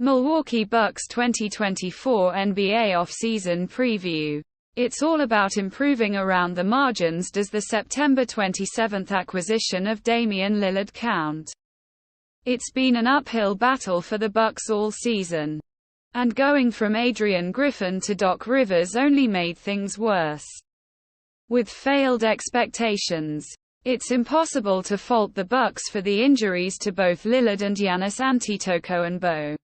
Milwaukee Bucks 2024 NBA offseason preview. It's all about improving around the margins. Does the September 27 acquisition of Damian Lillard count? It's been an uphill battle for the Bucks all season. And going from Adrian Griffin to Doc Rivers only made things worse. With failed expectations, it's impossible to fault the Bucks for the injuries to both Lillard and Giannis Antetokounmpo,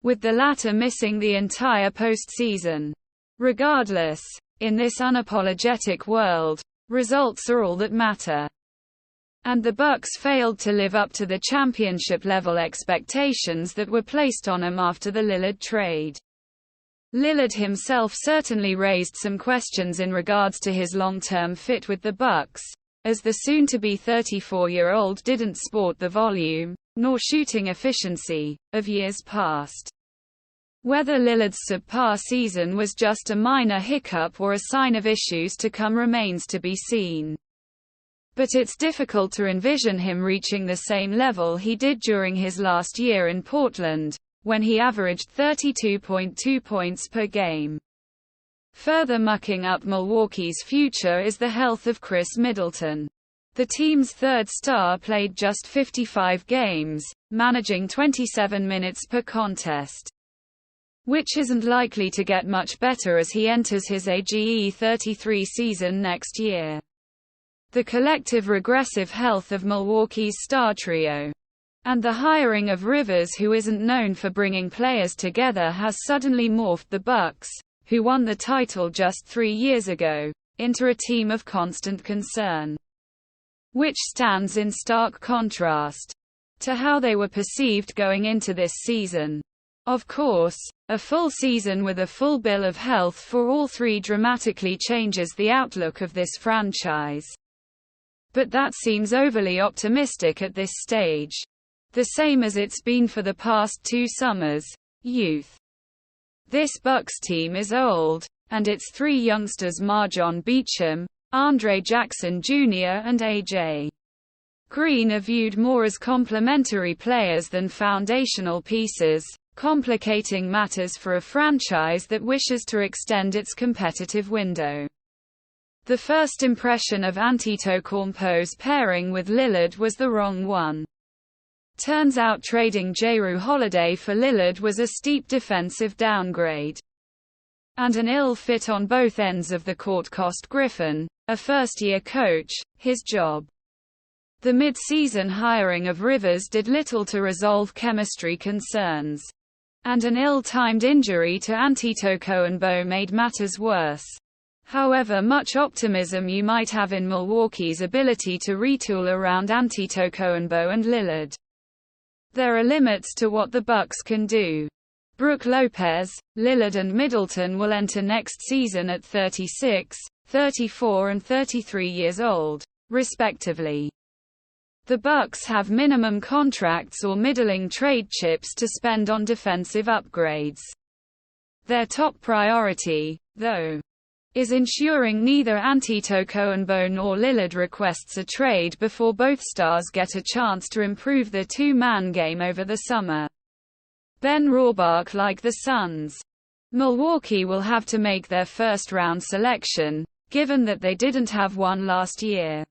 with the latter missing the entire postseason. Regardless, in this unapologetic world, results are all that matter. And the Bucks failed to live up to the championship-level expectations that were placed on them after the Lillard trade. Lillard himself certainly raised some questions in regards to his long-term fit with the Bucks, as the soon-to-be 34-year-old didn't sport the volume, nor shooting efficiency, of years past. Whether Lillard's subpar season was just a minor hiccup or a sign of issues to come remains to be seen. But it's difficult to envision him reaching the same level he did during his last year in Portland, when he averaged 32.2 points per game. Further mucking up Milwaukee's future is the health of Khris Middleton. The team's third star played just 55 games, managing 27 minutes per contest, which isn't likely to get much better as he enters his AGE 33 season next year. The collective regressive health of Milwaukee's star trio, and the hiring of Rivers, who isn't known for bringing players together, has suddenly morphed the Bucks, who won the title just 3 years ago, into a team of constant concern, which stands in stark contrast to how they were perceived going into this season. Of course, a full season with a full bill of health for all three dramatically changes the outlook of this franchise. But that seems overly optimistic at this stage. The same as it's been for the past 2 summers. Youth. This Bucks team is old, and its 3 youngsters, MarJon Beauchamp, Andre Jackson Jr. and A.J. Green, are viewed more as complementary players than foundational pieces, complicating matters for a franchise that wishes to extend its competitive window. The first impression of Antetokounmpo's pairing with Lillard was the wrong one. Turns out trading Jrue Holiday for Lillard was a steep defensive downgrade, and an ill fit on both ends of the court cost Griffin, a first-year coach, his job. The mid-season hiring of Rivers did little to resolve chemistry concerns, and an ill-timed injury to Antetokounmpo made matters worse. However much optimism you might have in Milwaukee's ability to retool around Antetokounmpo and Lillard, there are limits to what the Bucks can do. Brook Lopez, Lillard and Middleton will enter next season at 36, 34 and 33 years old, respectively. The Bucks have minimum contracts or middling trade chips to spend on defensive upgrades. Their top priority, though, is ensuring neither Antetokounmpo nor Lillard requests a trade before both stars get a chance to improve their 2-man game over the summer. Ben Rohrbach like the Suns. Milwaukee will have to make their first-round selection, given that they didn't have one last year.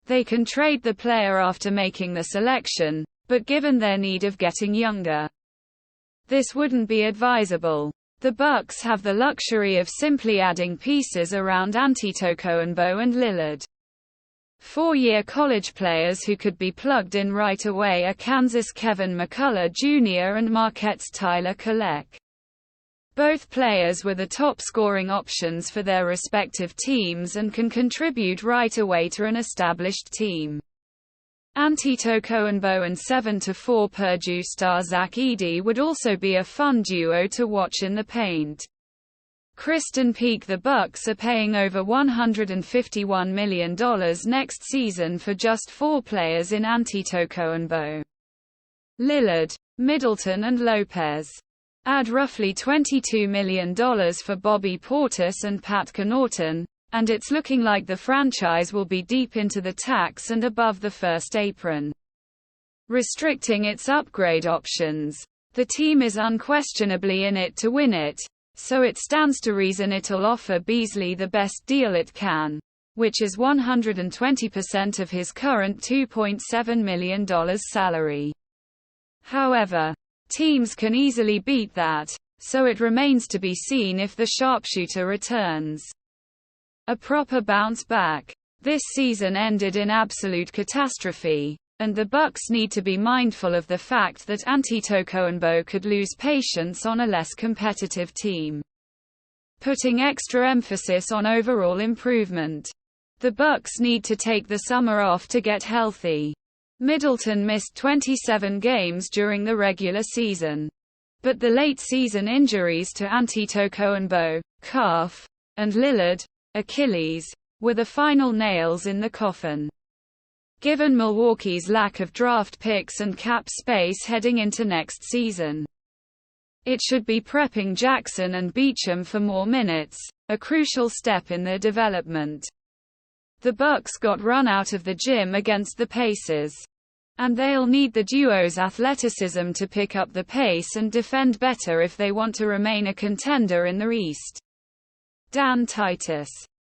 They can trade the player after making the selection, but given their need of getting younger, this wouldn't be advisable. The Bucks have the luxury of simply adding pieces around Antetokounmpo and Lillard. 4-year college players who could be plugged in right away are Kansas' Kevin McCullough Jr. and Marquette's Tyler Kolek. Both players were the top scoring options for their respective teams and can contribute right away to an established team. Antetokounmpo and 7-4 Purdue star Zach Edey would also be a fun duo to watch in the paint. Kristen Peak. The Bucks are paying over $151 million next season for just 4 players in Antetokounmpo, Lillard, Middleton and Lopez. Add roughly $22 million for Bobby Portis and Pat Connaughton, and it's looking like the franchise will be deep into the tax and above the first apron, restricting its upgrade options. The team is unquestionably in it to win it, so it stands to reason it'll offer Beasley the best deal it can, which is 120% of his current $2.7 million salary. However, teams can easily beat that, so it remains to be seen if the sharpshooter returns. A proper bounce back. This season ended in absolute catastrophe, and the Bucks need to be mindful of the fact that Antetokounmpo could lose patience on a less competitive team, putting extra emphasis on overall improvement. The Bucks need to take the summer off to get healthy. Middleton missed 27 games during the regular season, but the late-season injuries to Antetokounmpo, calf, and Lillard, Achilles, were the final nails in the coffin. Given Milwaukee's lack of draft picks and cap space heading into next season, it should be prepping Jackson and Beecham for more minutes, a crucial step in their development. The Bucks got run out of the gym against the Pacers, and they'll need the duo's athleticism to pick up the pace and defend better if they want to remain a contender in the East. Dan Titus.